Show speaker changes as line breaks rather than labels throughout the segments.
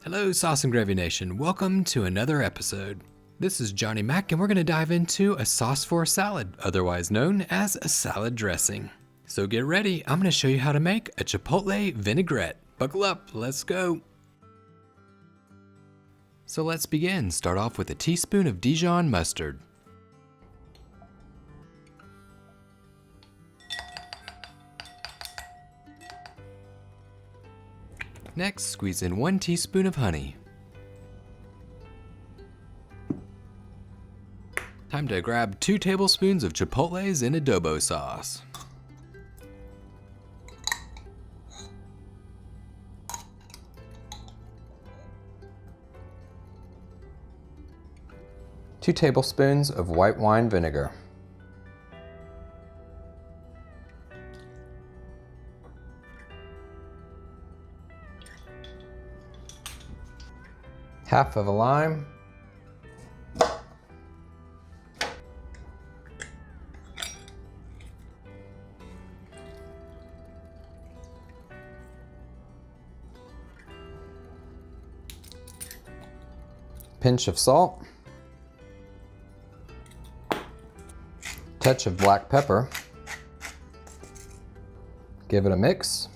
Hello Sauce and Gravy Nation, welcome to another episode. This is Johnny Mac and we're going to dive into a sauce for a salad, otherwise known as a salad dressing. So get ready, I'm going to show you how to make a Chipotle Vinaigrette. Buckle up, let's go. So let's begin. Start off with a teaspoon of Dijon mustard. Next, squeeze in 1 teaspoon of honey. Time to grab 2 tablespoons of chipotles in adobo sauce. Two tablespoons of white wine vinegar. Half of a lime. Pinch of salt. Touch of black pepper. Give it a mix.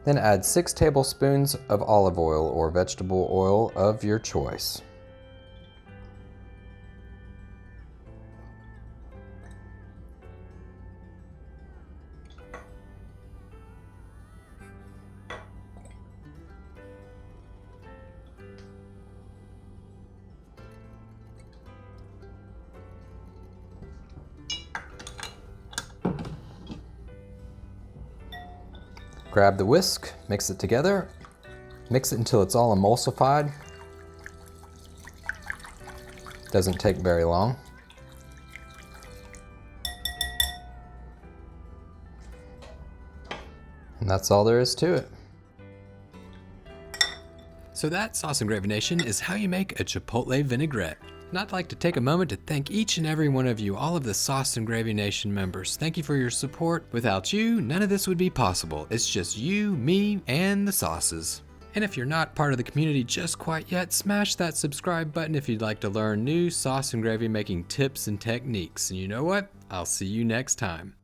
Then add 6 tablespoons of olive oil or vegetable oil of your choice. Grab the whisk, mix it together, mix it until it's all emulsified. Doesn't take very long. And that's all there is to it. So that, Sauce and Gravy Nation, is how you make a Chipotle vinaigrette. And I'd like to take a moment to thank each and every one of you, all of the Sauce and Gravy Nation members. Thank you for your support. Without you, none of this would be possible. It's just you, me, and the sauces. And if you're not part of the community just quite yet, smash that subscribe button if you'd like to learn new sauce and gravy making tips and techniques. And you know what? I'll see you next time.